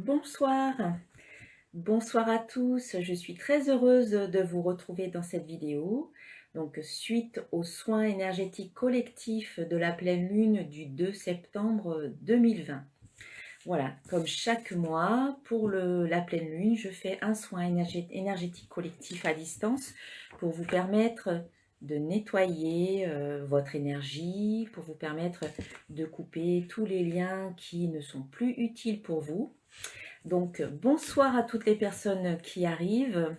Bonsoir, bonsoir à tous. Je suis très heureuse de vous retrouver dans cette vidéo. Donc, suite aux soins énergétiques collectifs de la pleine lune du 2 septembre 2020. Voilà, comme chaque mois, pour la pleine lune, je fais un soin énergétique collectif à distance pour vous permettre de nettoyer votre énergie, pour vous permettre de couper tous les liens qui ne sont plus utiles pour vous. Donc, bonsoir à toutes les personnes qui arrivent.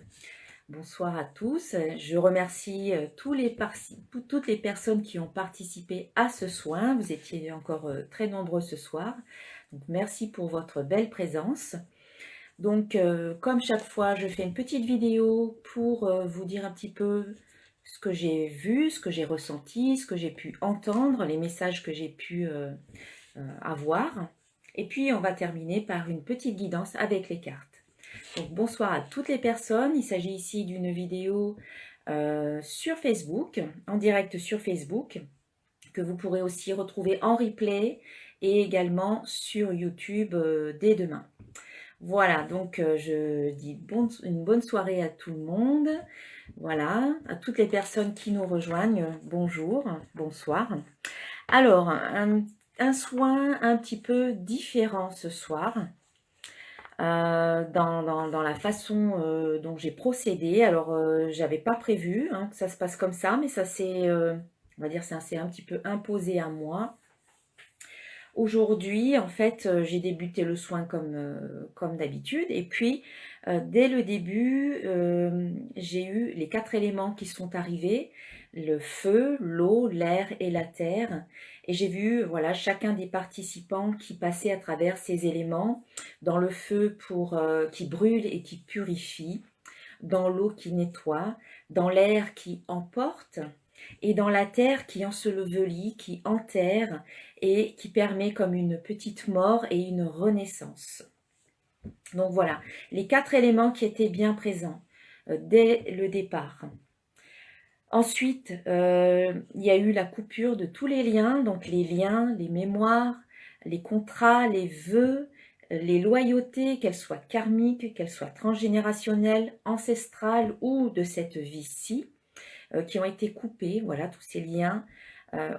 Bonsoir à tous. Je remercie toutes les personnes qui ont participé à ce soin. Vous étiez encore très nombreux ce soir. Donc, merci pour votre belle présence. Donc, comme chaque fois, je fais une petite vidéo pour vous dire un petit peu ce que j'ai vu, ce que j'ai ressenti, ce que j'ai pu entendre, les messages que j'ai pu avoir. Et puis, on va terminer par une petite guidance avec les cartes. Donc, bonsoir à toutes les personnes. Il s'agit ici d'une vidéo sur Facebook, en direct sur Facebook, que vous pourrez aussi retrouver en replay et également sur YouTube dès demain. Voilà, donc je dis une bonne soirée à tout le monde. Voilà, à toutes les personnes qui nous rejoignent, bonjour, bonsoir. Alors, un soin un petit peu différent ce soir. Dans la façon dont j'ai procédé. Alors, j'avais pas prévu que ça se passe comme ça, mais ça s'est, on va dire, ça s'est un petit peu imposé à moi. Aujourd'hui, en fait, j'ai débuté le soin comme d'habitude. Et puis, dès le début, j'ai eu les 4 éléments qui sont arrivés, le feu, l'eau, l'air et la terre. Et j'ai vu, voilà, chacun des participants qui passait à travers ces éléments, dans le feu qui brûle et qui purifie, dans l'eau qui nettoie, dans l'air qui emporte, et dans la terre qui ensevelit, qui enterre et qui permet comme une petite mort et une renaissance. Donc voilà, les 4 éléments qui étaient bien présents dès le départ. Ensuite, il y a eu la coupure de tous les liens, donc les liens, les mémoires, les contrats, les vœux, les loyautés, qu'elles soient karmiques, qu'elles soient transgénérationnelles, ancestrales ou de cette vie-ci, qui ont été coupés. Voilà, tous ces liens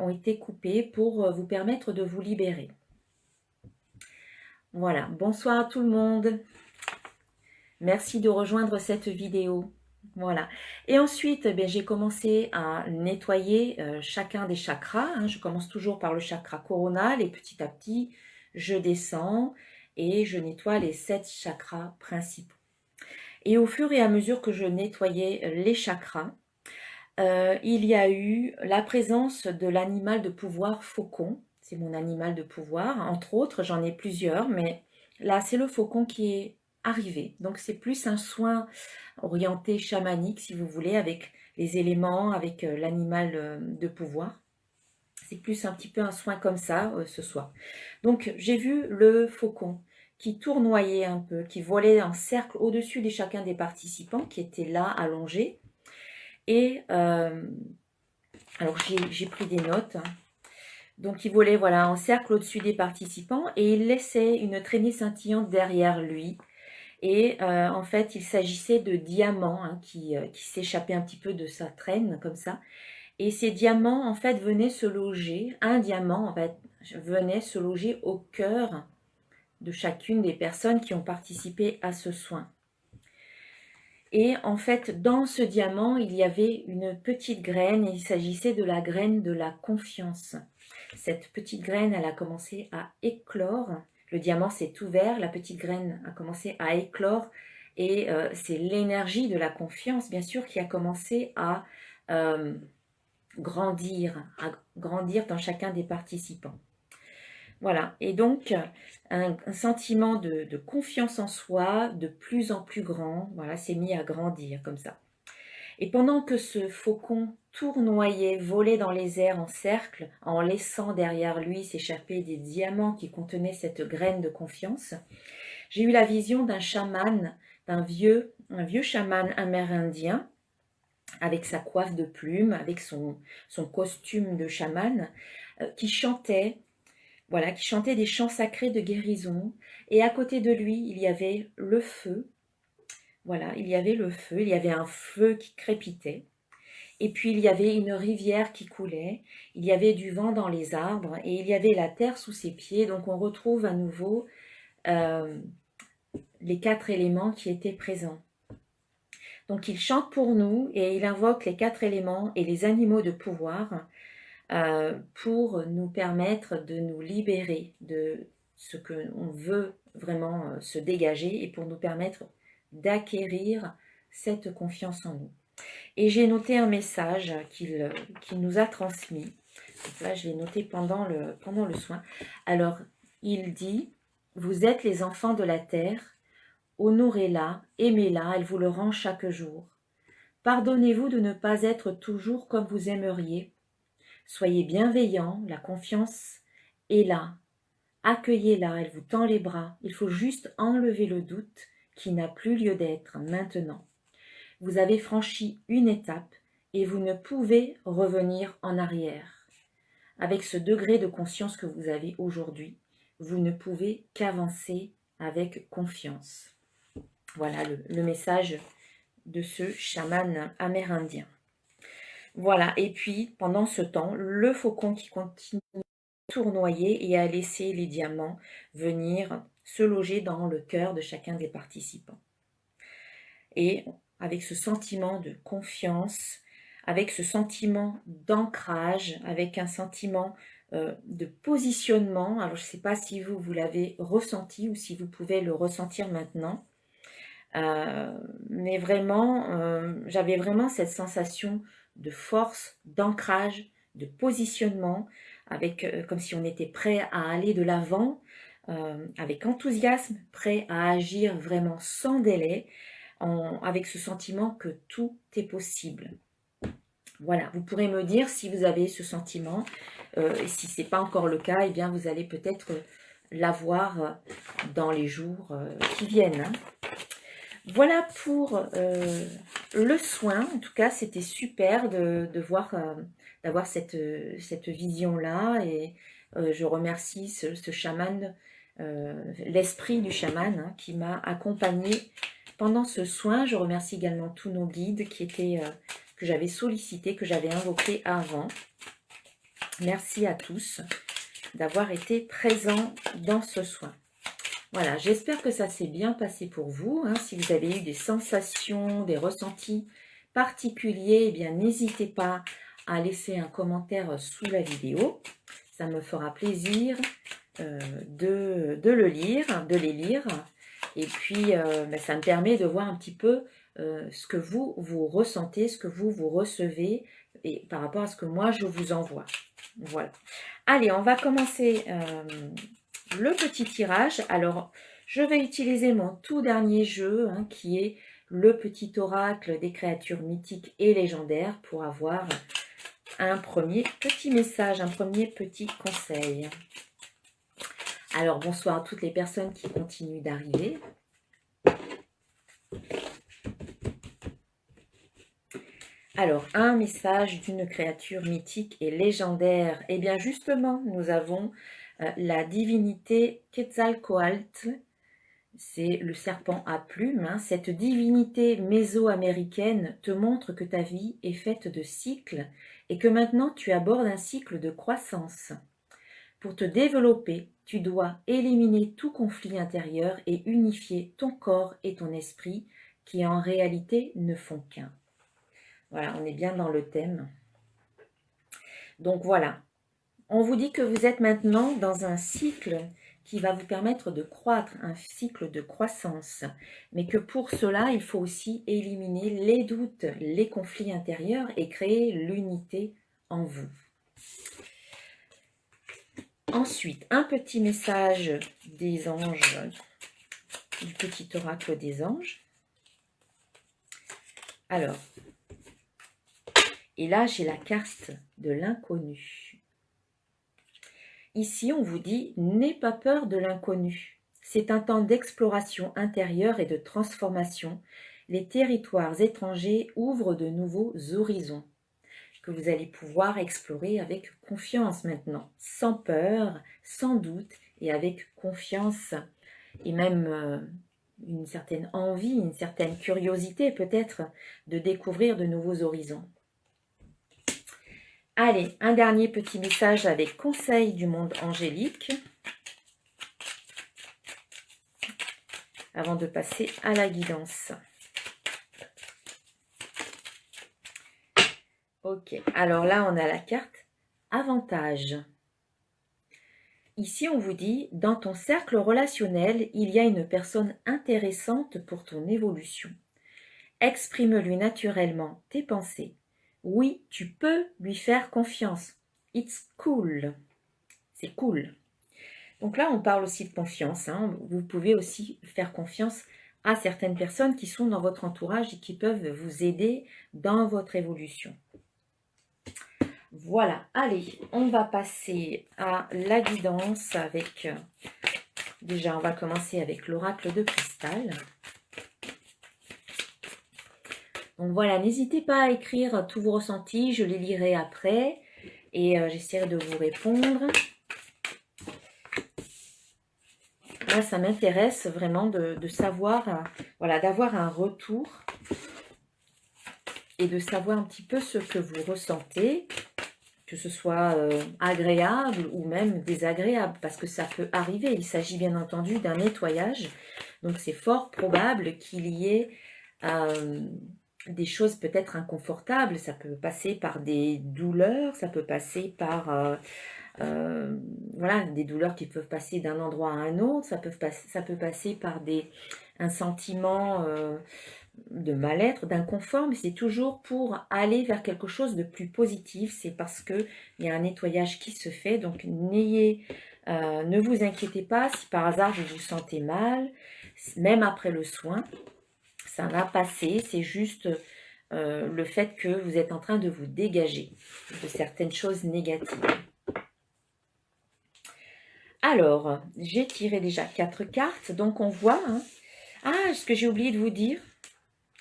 ont été coupés pour vous permettre de vous libérer. Voilà, bonsoir à tout le monde. Merci de rejoindre cette vidéo. Voilà. Et ensuite, j'ai commencé à nettoyer chacun des chakras. Je commence toujours par le chakra coronal et petit à petit, je descends et je nettoie les 7 chakras principaux. Et au fur et à mesure que je nettoyais les chakras, il y a eu la présence de l'animal de pouvoir faucon. C'est mon animal de pouvoir. Entre autres, j'en ai plusieurs, mais là, c'est le faucon qui est arrivé. Donc, c'est plus un soin orienté chamanique, si vous voulez, avec les éléments, avec l'animal de pouvoir. C'est plus un petit peu un soin comme ça ce soir. Donc, j'ai vu le faucon qui tournoyait un peu, qui volait en cercle au-dessus de chacun des participants qui étaient là, allongés. Et alors j'ai pris des notes. Donc il volait voilà, en cercle au-dessus des participants et il laissait une traînée scintillante derrière lui. Et en fait, il s'agissait de diamants qui s'échappaient un petit peu de sa traîne comme ça. Et ces diamants en fait venaient se loger, un diamant en fait venait se loger au cœur de chacune des personnes qui ont participé à ce soin. Et en fait, dans ce diamant, il y avait une petite graine et il s'agissait de la graine de la confiance. Cette petite graine, elle a commencé à éclore. Le diamant s'est ouvert, la petite graine a commencé à éclore et c'est l'énergie de la confiance, bien sûr, qui a commencé à grandir dans chacun des participants. Voilà, et donc un sentiment de confiance en soi de plus en plus grand, voilà, s'est mis à grandir comme ça. Et pendant que ce faucon tournoyait, volait dans les airs en cercle, en laissant derrière lui s'échapper des diamants qui contenaient cette graine de confiance, j'ai eu la vision d'un chaman, un vieux chaman amérindien, avec sa coiffe de plumes, avec son costume de chaman, qui chantait voilà, qui chantait des chants sacrés de guérison. Et à côté de lui, il y avait le feu. Voilà, il y avait le feu, il y avait un feu qui crépitait. Et puis il y avait une rivière qui coulait, il y avait du vent dans les arbres et il y avait la terre sous ses pieds. Donc on retrouve à nouveau euh, les 4 éléments qui étaient présents. Donc il chante pour nous et il invoque les 4 éléments et les animaux de pouvoir pour nous permettre de nous libérer de ce que l'on veut vraiment se dégager et pour nous permettre d'acquérir cette confiance en nous. Et j'ai noté un message qu'il nous a transmis. Donc là, je l'ai noté pendant le soin. Alors, il dit, vous êtes les enfants de la terre, honorez-la, aimez-la, elle vous le rend chaque jour. Pardonnez-vous de ne pas être toujours comme vous aimeriez. Soyez bienveillants, la confiance est là. Accueillez-la, elle vous tend les bras. Il faut juste enlever le doute qui n'a plus lieu d'être maintenant. Vous avez franchi une étape et vous ne pouvez revenir en arrière. Avec ce degré de conscience que vous avez aujourd'hui, vous ne pouvez qu'avancer avec confiance. Voilà le message de ce chaman amérindien. Voilà, et puis pendant ce temps, le faucon qui continue à tournoyer et à laisser les diamants venir se loger dans le cœur de chacun des participants. Et avec ce sentiment de confiance, avec ce sentiment d'ancrage, avec un sentiment de positionnement. Alors je ne sais pas si vous l'avez ressenti ou si vous pouvez le ressentir maintenant. Mais vraiment, j'avais vraiment cette sensation de force, d'ancrage, de positionnement, avec comme si on était prêt à aller de l'avant, avec enthousiasme, prêt à agir vraiment sans délai, avec ce sentiment que tout est possible. Voilà, vous pourrez me dire si vous avez ce sentiment, et si ce n'est pas encore le cas, eh bien vous allez peut-être l'avoir dans les jours qui viennent. Hein. Voilà pour le soin. En tout cas, c'était super de voir, d'avoir cette vision-là. Et je remercie ce chaman, l'esprit du chaman hein, qui m'a accompagnée pendant ce soin. Je remercie également tous nos guides qui étaient, que j'avais sollicités, que j'avais invoqués avant. Merci à tous d'avoir été présents dans ce soin. Voilà, j'espère que ça s'est bien passé pour vous. Hein. Si vous avez eu des sensations, des ressentis particuliers, eh bien n'hésitez pas à laisser un commentaire sous la vidéo. Ça me fera plaisir de le lire, de les lire. Et puis, ça me permet de voir un petit peu ce que vous ressentez, ce que vous recevez et par rapport à ce que moi je vous envoie. Voilà. Allez, on va commencer le petit tirage. Alors, je vais utiliser mon tout dernier jeu hein, qui est le petit oracle des créatures mythiques et légendaires pour avoir un premier petit message, un premier petit conseil. Alors, bonsoir à toutes les personnes qui continuent d'arriver. Alors, un message d'une créature mythique et légendaire. Eh bien, justement, nous avons la divinité Quetzalcoatl. C'est le serpent à plumes. Hein. Cette divinité mésoaméricaine te montre que ta vie est faite de cycles et que maintenant tu abordes un cycle de croissance. Pour te développer, tu dois éliminer tout conflit intérieur et unifier ton corps et ton esprit qui en réalité ne font qu'un. Voilà, on est bien dans le thème. Donc voilà, on vous dit que vous êtes maintenant dans un cycle qui va vous permettre de croître, un cycle de croissance. Mais que pour cela, il faut aussi éliminer les doutes, les conflits intérieurs et créer l'unité en vous. Ensuite, un petit message des anges, du petit oracle des anges. Alors, et là, j'ai la carte de l'inconnu. Ici, on vous dit, n'aie pas peur de l'inconnu. C'est un temps d'exploration intérieure et de transformation. Les territoires étrangers ouvrent de nouveaux horizons. que vous allez pouvoir explorer avec confiance maintenant, sans peur, sans doute et avec confiance et même une certaine envie, une certaine curiosité peut-être de découvrir de nouveaux horizons. Allez, un dernier petit message avec conseil du monde angélique avant de passer à la guidance. Ok, alors là on a la carte avantage. Ici on vous dit, dans ton cercle relationnel, il y a une personne intéressante pour ton évolution. Exprime-lui naturellement tes pensées. Oui, tu peux lui faire confiance. It's cool. C'est cool. Donc là on parle aussi de confiance. Hein. Vous pouvez aussi faire confiance à certaines personnes qui sont dans votre entourage et qui peuvent vous aider dans votre évolution. Voilà, allez, on va passer à la guidance avec... Déjà, on va commencer avec l'oracle de cristal. Donc voilà, n'hésitez pas à écrire tous vos ressentis, je les lirai après et j'essaierai de vous répondre. Moi, ça m'intéresse vraiment de savoir, voilà, d'avoir un retour et de savoir un petit peu ce que vous ressentez, que ce soit agréable ou même désagréable, parce que ça peut arriver. Il s'agit bien entendu d'un nettoyage, donc c'est fort probable qu'il y ait des choses peut-être inconfortables. Ça peut passer par des douleurs, ça peut passer par voilà, des douleurs qui peuvent passer d'un endroit à un autre, ça peut passer par un sentiment de mal-être, d'inconfort, mais c'est toujours pour aller vers quelque chose de plus positif. C'est parce qu'il y a un nettoyage qui se fait, donc ne vous inquiétez pas si par hasard vous vous sentez mal, même après le soin, ça va passer, c'est juste le fait que vous êtes en train de vous dégager de certaines choses négatives. Alors, j'ai tiré déjà 4 cartes, donc on voit... Hein, ah, ce que j'ai oublié de vous dire.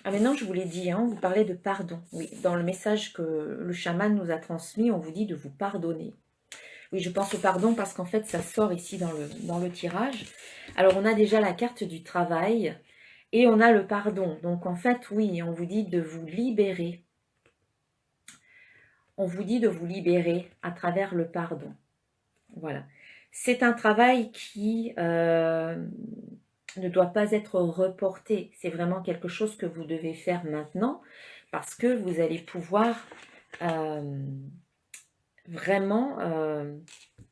Ah mais non, je vous l'ai dit, hein, vous parlez de pardon. Oui, dans le message que le chaman nous a transmis, on vous dit de vous pardonner. Oui, je pense au pardon parce qu'en fait, ça sort ici dans le tirage. Alors, on a déjà la carte du travail et on a le pardon. Donc, en fait, oui, on vous dit de vous libérer. On vous dit de vous libérer à travers le pardon. Voilà. C'est un travail qui ne doit pas être reporté. C'est vraiment quelque chose que vous devez faire maintenant parce que vous allez pouvoir vraiment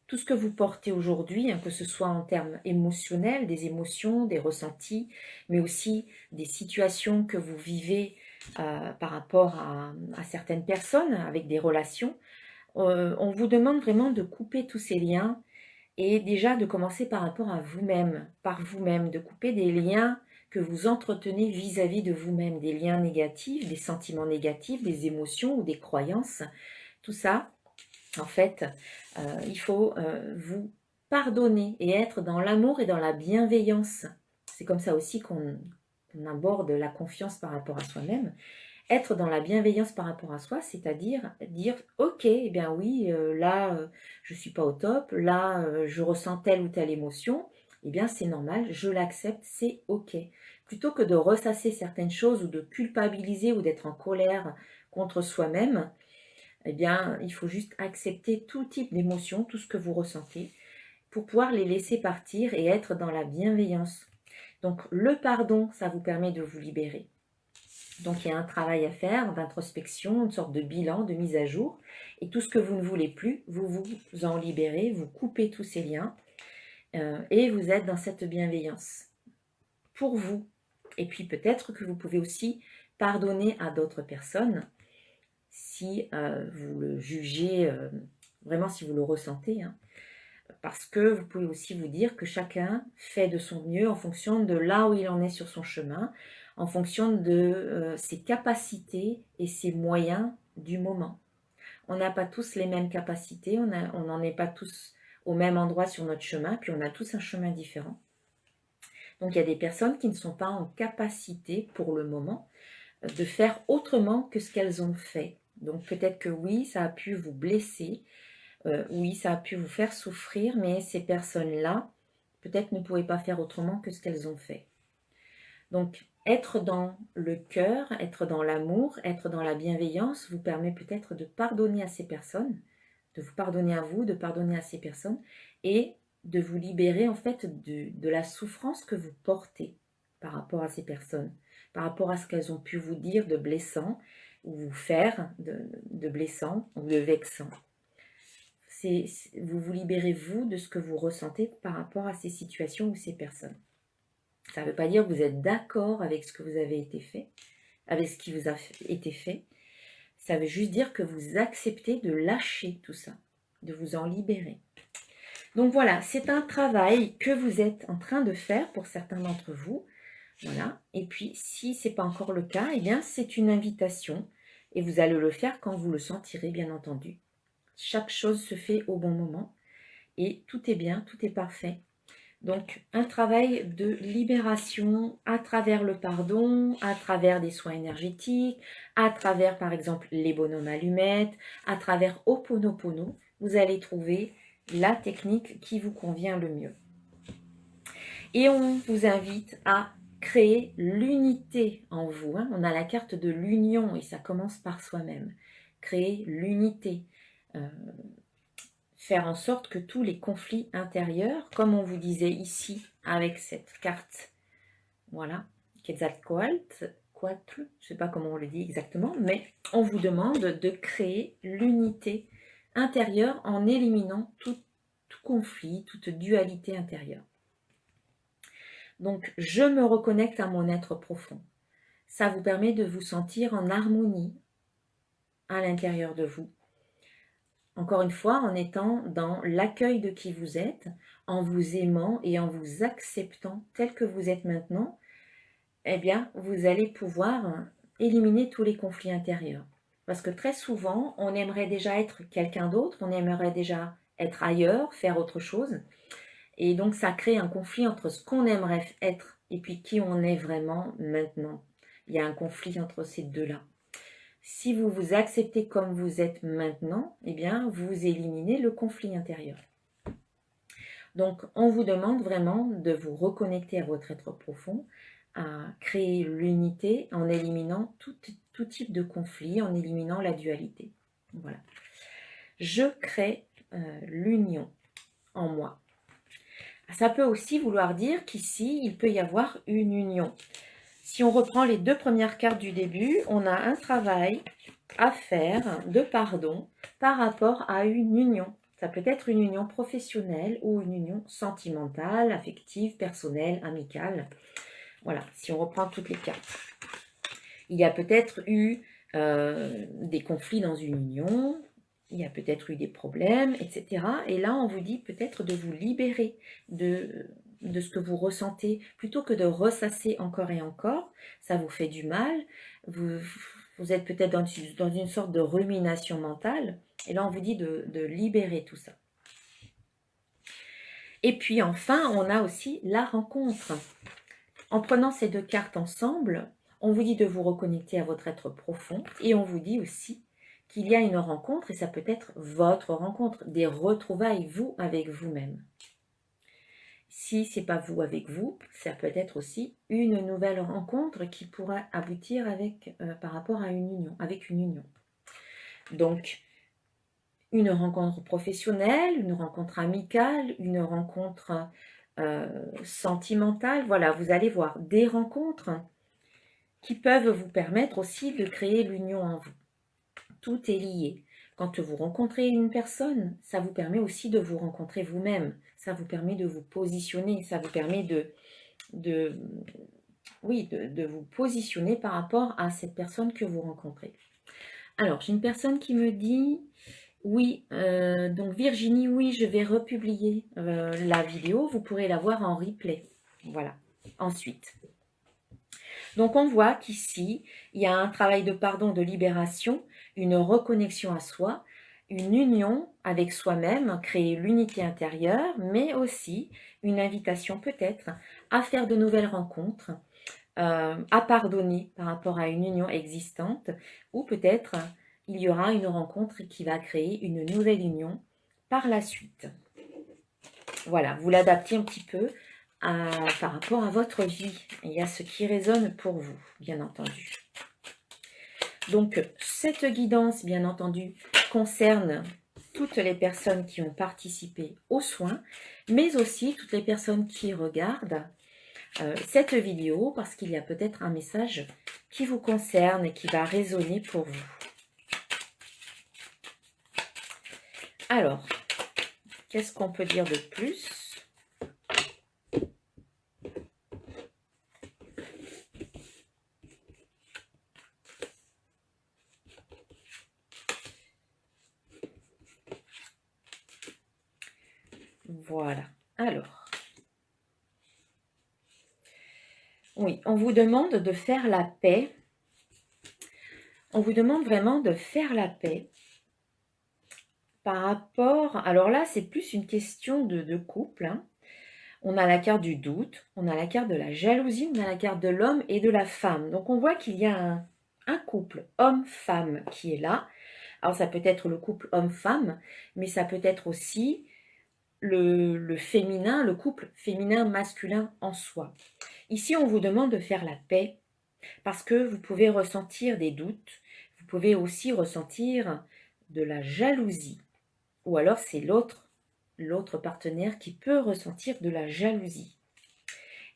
tout ce que vous portez aujourd'hui, hein, que ce soit en termes émotionnels, des émotions, des ressentis, mais aussi des situations que vous vivez par rapport à certaines personnes, avec des relations. On vous demande vraiment de couper tous ces liens et déjà de commencer par rapport à vous-même, par vous-même, de couper des liens que vous entretenez vis-à-vis de vous-même, des liens négatifs, des sentiments négatifs, des émotions ou des croyances. Tout ça, en fait, il faut vous pardonner et être dans l'amour et dans la bienveillance. C'est comme ça aussi qu'on aborde la confiance par rapport à soi-même. Être dans la bienveillance par rapport à soi, c'est-à-dire dire « Ok, eh bien oui, là, je ne suis pas au top, là, je ressens telle ou telle émotion, eh bien c'est normal, je l'accepte, c'est ok. » Plutôt que de ressasser certaines choses ou de culpabiliser ou d'être en colère contre soi-même, eh bien, il faut juste accepter tout type d'émotions, tout ce que vous ressentez, pour pouvoir les laisser partir et être dans la bienveillance. Donc, le pardon, ça vous permet de vous libérer. Donc, il y a un travail à faire d'introspection, une sorte de bilan, de mise à jour. Et tout ce que vous ne voulez plus, vous vous en libérez, vous coupez tous ces liens et vous êtes dans cette bienveillance pour vous. Et puis, peut-être que vous pouvez aussi pardonner à d'autres personnes si vous le jugez, vraiment si vous le ressentez. Hein. Parce que vous pouvez aussi vous dire que chacun fait de son mieux en fonction de là où il en est sur son chemin, en fonction de ses capacités et ses moyens du moment. On n'a pas tous les mêmes capacités, on n'en est pas tous au même endroit sur notre chemin, puis on a tous un chemin différent. Donc il y a des personnes qui ne sont pas en capacité pour le moment de faire autrement que ce qu'elles ont fait. Donc peut-être que oui, ça a pu vous blesser, oui, ça a pu vous faire souffrir, mais ces personnes-là, peut-être ne pouvaient pas faire autrement que ce qu'elles ont fait. Donc, être dans le cœur, être dans l'amour, être dans la bienveillance vous permet peut-être de pardonner à ces personnes, de vous pardonner à vous, de pardonner à ces personnes et de vous libérer en fait de la souffrance que vous portez par rapport à ces personnes, par rapport à ce qu'elles ont pu vous dire de blessant ou vous faire de blessant ou de vexant. Vous vous libérez vous de ce que vous ressentez par rapport à ces situations ou ces personnes. Ça ne veut pas dire que vous êtes d'accord avec ce que vous avez été fait, avec ce qui vous a été fait. Ça veut juste dire que vous acceptez de lâcher tout ça, de vous en libérer. Donc voilà, c'est un travail que vous êtes en train de faire pour certains d'entre vous. Voilà. Et puis, si ce n'est pas encore le cas, eh bien, c'est une invitation. Et vous allez le faire quand vous le sentirez, bien entendu. Chaque chose se fait au bon moment. Et tout est bien, tout est parfait. Donc, un travail de libération à travers le pardon, à travers des soins énergétiques, à travers, par exemple, les bonhommes allumettes, à travers Ho'oponopono, vous allez trouver la technique qui vous convient le mieux. Et on vous invite à créer l'unité en vous. Hein. On a la carte de l'union et ça commence par soi-même. Créer l'unité. Faire en sorte que tous les conflits intérieurs, comme on vous disait ici avec cette carte, voilà, Quetzalcoatl, je ne sais pas comment on le dit exactement, mais on vous demande de créer l'unité intérieure en éliminant tout conflit, toute dualité intérieure. Donc, je me reconnecte à mon être profond. Ça vous permet de vous sentir en harmonie à l'intérieur de vous. Encore une fois, en étant dans l'accueil de qui vous êtes, en vous aimant et en vous acceptant tel que vous êtes maintenant, eh bien, vous allez pouvoir éliminer tous les conflits intérieurs. Parce que très souvent, on aimerait déjà être quelqu'un d'autre, on aimerait déjà être ailleurs, faire autre chose. Et donc, ça crée un conflit entre ce qu'on aimerait être et puis qui on est vraiment maintenant. Il y a un conflit entre ces deux-là. Si vous vous acceptez comme vous êtes maintenant, eh bien, vous éliminez le conflit intérieur. Donc, on vous demande vraiment de vous reconnecter à votre être profond, à créer l'unité en éliminant tout type de conflit, en éliminant la dualité. Voilà. Je crée l'union en moi. Ça peut aussi vouloir dire qu'ici, il peut y avoir une union. Si on reprend les deux premières cartes du début, on a un travail à faire de pardon par rapport à une union. Ça peut être une union professionnelle ou une union sentimentale, affective, personnelle, amicale. Voilà, si on reprend toutes les cartes. Il y a peut-être eu des conflits dans une union, il y a peut-être eu des problèmes, etc. Et là, on vous dit peut-être de vous libérer de ce que vous ressentez, plutôt que de ressasser encore et encore. Ça vous fait du mal, vous êtes peut-être dans une sorte de rumination mentale, et là on vous dit de libérer tout ça. Et puis enfin, on a aussi la rencontre. En prenant ces deux cartes ensemble, on vous dit de vous reconnecter à votre être profond, et on vous dit aussi qu'il y a une rencontre, et ça peut être votre rencontre, des retrouvailles, vous avec vous-même. Si ce n'est pas vous avec vous, ça peut être aussi une nouvelle rencontre qui pourra aboutir par rapport à une union, avec une union. Donc, une rencontre professionnelle, une rencontre amicale, une rencontre sentimentale. Voilà, vous allez voir des rencontres qui peuvent vous permettre aussi de créer l'union en vous. Tout est lié. Quand vous rencontrez une personne, ça vous permet aussi de vous rencontrer vous-même. Ça vous permet de vous positionner. Ça vous permet de vous positionner par rapport à cette personne que vous rencontrez. Alors, j'ai une personne qui me dit, oui, donc Virginie, oui, je vais republier la vidéo. Vous pourrez la voir en replay. Voilà, ensuite. Donc, on voit qu'ici, il y a un travail de pardon, de libération, une reconnexion à soi, une union avec soi-même, créer l'unité intérieure, mais aussi une invitation peut-être à faire de nouvelles rencontres, à pardonner par rapport à une union existante, ou peut-être il y aura une rencontre qui va créer une nouvelle union par la suite. Voilà, vous l'adaptez un petit peu par rapport à votre vie et à ce qui résonne pour vous, bien entendu. Donc, cette guidance, bien entendu, concerne toutes les personnes qui ont participé aux soins, mais aussi toutes les personnes qui regardent cette vidéo parce qu'il y a peut-être un message qui vous concerne et qui va résonner pour vous. Alors, qu'est-ce qu'on peut dire de plus ? Voilà. Alors, oui, on vous demande de faire la paix. On vous demande vraiment de faire la paix par rapport... Alors là, c'est plus une question de couple. Hein. On a la carte du doute, on a la carte de la jalousie, on a la carte de l'homme et de la femme. Donc on voit qu'il y a un couple homme-femme qui est là. Alors ça peut être le couple homme-femme, mais ça peut être aussi le féminin, le couple féminin-masculin en soi. Ici, on vous demande de faire la paix parce que vous pouvez ressentir des doutes, vous pouvez aussi ressentir de la jalousie. Ou alors c'est l'autre partenaire qui peut ressentir de la jalousie.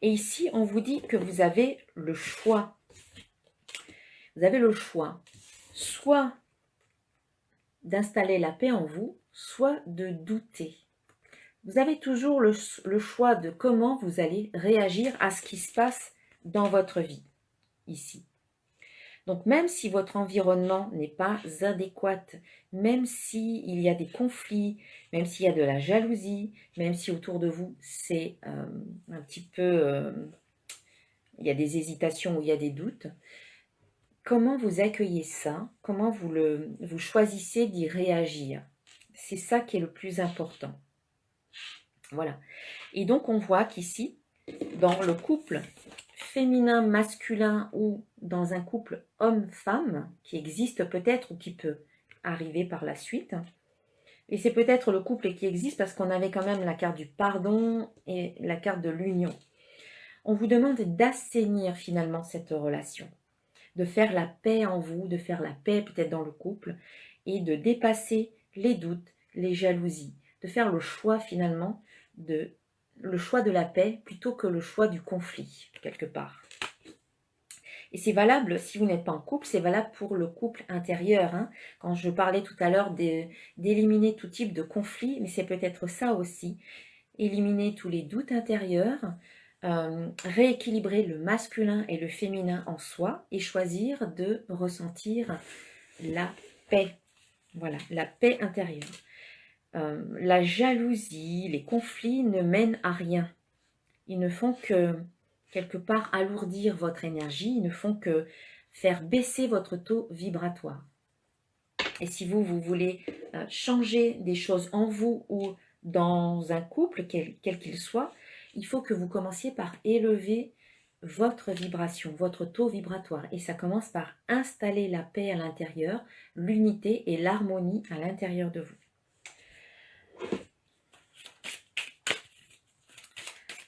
Et ici, on vous dit que vous avez le choix. Vous avez le choix, soit d'installer la paix en vous, soit de douter. Vous avez toujours le choix de comment vous allez réagir à ce qui se passe dans votre vie, ici. Donc, même si votre environnement n'est pas adéquat, même s'il y a des conflits, même s'il y a de la jalousie, même si autour de vous, c'est un petit peu... il y a des hésitations ou il y a des doutes, comment vous accueillez ça? Comment vous choisissez d'y réagir? C'est ça qui est le plus important. Voilà. Et donc, on voit qu'ici, dans le couple féminin-masculin ou dans un couple homme-femme qui existe peut-être ou qui peut arriver par la suite. Et c'est peut-être le couple qui existe parce qu'on avait quand même la carte du pardon et la carte de l'union. On vous demande d'assainir finalement cette relation, de faire la paix en vous, de faire la paix peut-être dans le couple et de dépasser les doutes, les jalousies, de faire le choix finalement le choix de la paix plutôt que le choix du conflit, quelque part. Et c'est valable, si vous n'êtes pas en couple, c'est valable pour le couple intérieur. Hein. Quand je parlais tout à l'heure d'éliminer tout type de conflit, mais c'est peut-être ça aussi. Éliminer tous les doutes intérieurs, rééquilibrer le masculin et le féminin en soi et choisir de ressentir la paix. Voilà, la paix intérieure. La jalousie, les conflits ne mènent à rien. Ils ne font que, quelque part, alourdir votre énergie. Ils ne font que faire baisser votre taux vibratoire. Et si vous voulez changer des choses en vous ou dans un couple, quel qu'il soit, il faut que vous commenciez par élever votre vibration, votre taux vibratoire. Et ça commence par installer la paix à l'intérieur, l'unité et l'harmonie à l'intérieur de vous.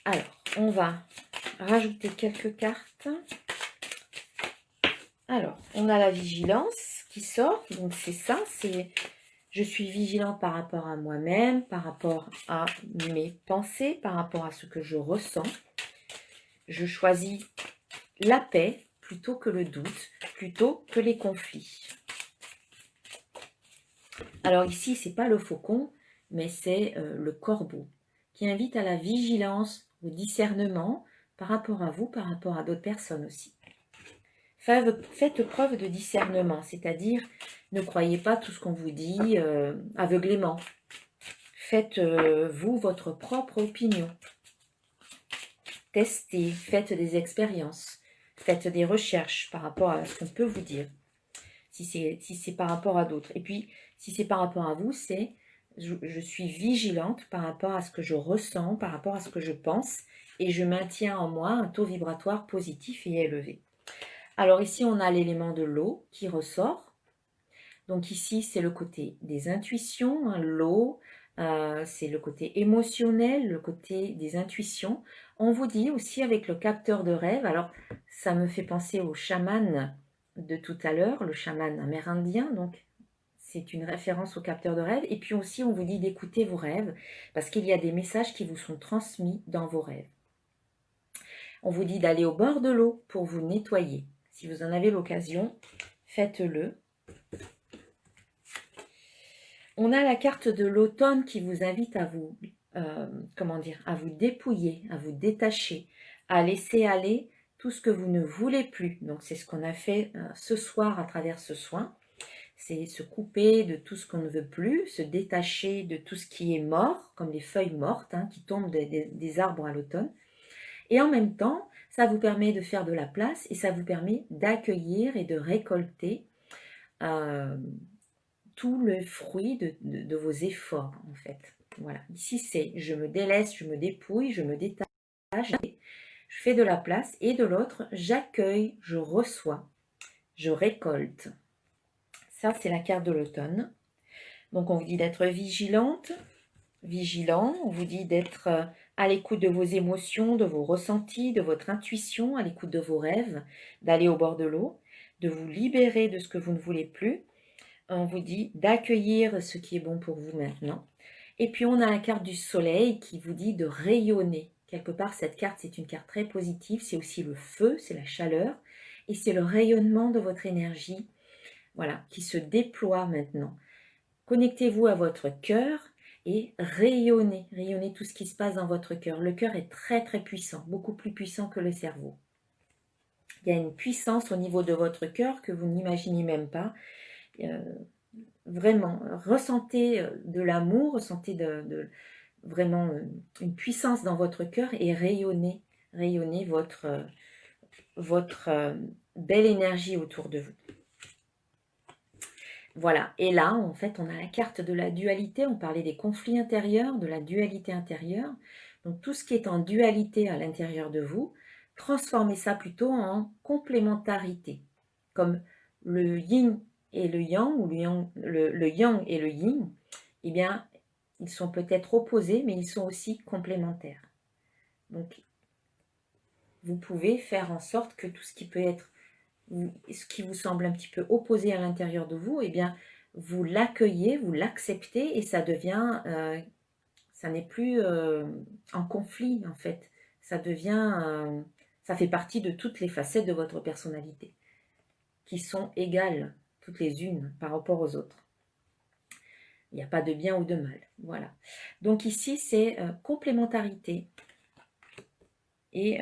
Alors, on va rajouter quelques cartes. Alors, on a la vigilance qui sort. Donc, c'est ça, c'est je suis vigilante par rapport à moi-même, par rapport à mes pensées, par rapport à ce que je ressens. Je choisis la paix plutôt que le doute, plutôt que les conflits. Alors ici, ce n'est pas le faucon, mais c'est le corbeau qui invite à la vigilance, au discernement par rapport à vous, par rapport à d'autres personnes aussi. Faites preuve de discernement, c'est-à-dire ne croyez pas tout ce qu'on vous dit aveuglément. Faites vous votre propre opinion. Testez, faites des expériences, faites des recherches par rapport à ce qu'on peut vous dire, si c'est par rapport à d'autres. Et puis, si c'est par rapport à vous, c'est je suis vigilante par rapport à ce que je ressens, par rapport à ce que je pense, et je maintiens en moi un taux vibratoire positif et élevé. Alors ici, on a l'élément de l'eau qui ressort. Donc ici, c'est le côté des intuitions, hein, l'eau, c'est le côté émotionnel, le côté des intuitions. On vous dit aussi avec le capteur de rêve, alors ça me fait penser au chaman de tout à l'heure, le chaman amérindien, donc c'est une référence au capteur de rêve. Et puis aussi, on vous dit d'écouter vos rêves, parce qu'il y a des messages qui vous sont transmis dans vos rêves. On vous dit d'aller au bord de l'eau pour vous nettoyer. Si vous en avez l'occasion, faites-le. On a la carte de l'automne qui vous invite à vous, à vous dépouiller, à vous détacher, à laisser aller tout ce que vous ne voulez plus. Donc c'est ce qu'on a fait ce soir à travers ce soin. C'est se couper de tout ce qu'on ne veut plus, se détacher de tout ce qui est mort, comme les feuilles mortes hein, qui tombent des arbres à l'automne. Et en même temps, ça vous permet de faire de la place et ça vous permet d'accueillir et de récolter tout le fruit de vos efforts, en fait. Voilà. Ici, c'est je me délaisse, je me dépouille, je me détache, je fais de la place. Et de l'autre, j'accueille, je reçois, je récolte. Ça, c'est la carte de l'automne. Donc, on vous dit d'être vigilante, vigilant. On vous dit d'être à l'écoute de vos émotions, de vos ressentis, de votre intuition, à l'écoute de vos rêves, d'aller au bord de l'eau, de vous libérer de ce que vous ne voulez plus. On vous dit d'accueillir ce qui est bon pour vous maintenant. Et puis, on a la carte du soleil qui vous dit de rayonner. Quelque part, cette carte, c'est une carte très positive. C'est aussi le feu, c'est la chaleur. Et c'est le rayonnement de votre énergie, voilà, qui se déploie maintenant. Connectez-vous à votre cœur et rayonnez. Rayonnez tout ce qui se passe dans votre cœur. Le cœur est très, très puissant, beaucoup plus puissant que le cerveau. Il y a une puissance au niveau de votre cœur que vous n'imaginez même pas. Vraiment, ressentez de l'amour, ressentez vraiment une puissance dans votre cœur et rayonnez votre belle énergie autour de vous. Voilà, et là, en fait, on a la carte de la dualité. On parlait des conflits intérieurs, de la dualité intérieure. Donc, tout ce qui est en dualité à l'intérieur de vous, transformez ça plutôt en complémentarité, comme le yin et le yang, ou le yang et le yin, eh bien, ils sont peut-être opposés, mais ils sont aussi complémentaires. Donc, vous pouvez faire en sorte que tout ce qui peut être, ce qui vous semble un petit peu opposé à l'intérieur de vous, eh bien, vous l'accueillez, vous l'acceptez, et ça devient, ça n'est plus en conflit, en fait. Ça devient, ça fait partie de toutes les facettes de votre personnalité, qui sont égales, toutes les unes, par rapport aux autres. Il n'y a pas de bien ou de mal. Voilà. Donc ici, c'est complémentarité et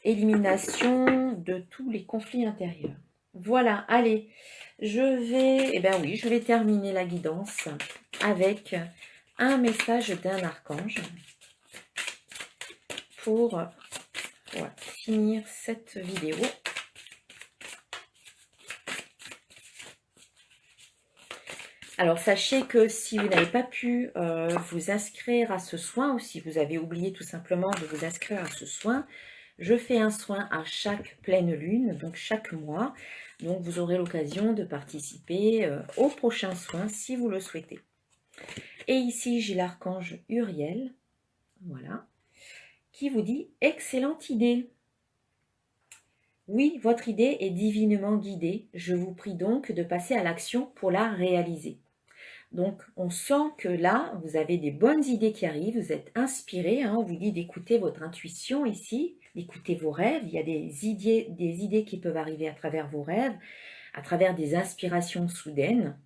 élimination de tous les conflits intérieurs. Voilà, allez, je vais terminer la guidance avec un message d'un archange pour finir cette vidéo. Alors, sachez que si vous n'avez pas pu vous inscrire à ce soin, ou si vous avez oublié tout simplement de vous inscrire à ce soin, je fais un soin à chaque pleine lune, donc chaque mois. Donc, vous aurez l'occasion de participer au prochain soin si vous le souhaitez. Et ici, j'ai l'archange Uriel, voilà, qui vous dit « Excellente idée !» Oui, votre idée est divinement guidée. Je vous prie donc de passer à l'action pour la réaliser. Donc, on sent que là, vous avez des bonnes idées qui arrivent, vous êtes inspiré, hein, on vous dit d'écouter votre intuition ici, d'écouter vos rêves. Il y a des idées qui peuvent arriver à travers vos rêves, à travers des inspirations soudaines.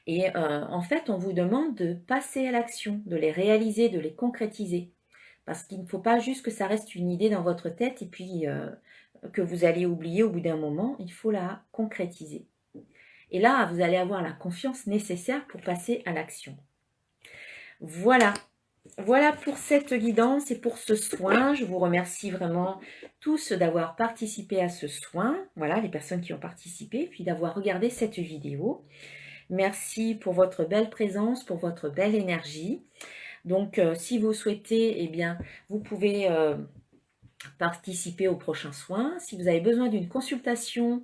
Et en fait, on vous demande de passer à l'action, de les réaliser, de les concrétiser. Parce qu'il ne faut pas juste que ça reste une idée dans votre tête et puis que vous allez oublier au bout d'un moment, il faut la concrétiser. Et là, vous allez avoir la confiance nécessaire pour passer à l'action. Voilà. Voilà pour cette guidance et pour ce soin. Je vous remercie vraiment tous d'avoir participé à ce soin. Voilà, les personnes qui ont participé, puis d'avoir regardé cette vidéo. Merci pour votre belle présence, pour votre belle énergie. Donc, si vous souhaitez, eh bien, vous pouvez participer au prochain soin. Si vous avez besoin d'une consultation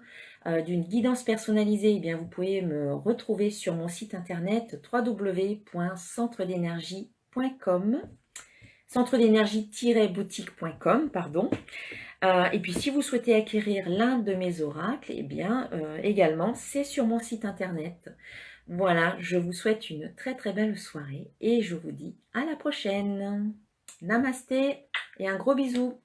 d'une guidance personnalisée, eh bien, vous pouvez me retrouver sur mon site internet www.centredénergie.com, centredénergie-boutique.com, pardon. Et puis si vous souhaitez acquérir l'un de mes oracles, eh bien également c'est sur mon site internet. Voilà, je vous souhaite une très très belle soirée et je vous dis à la prochaine. Namasté et un gros bisou.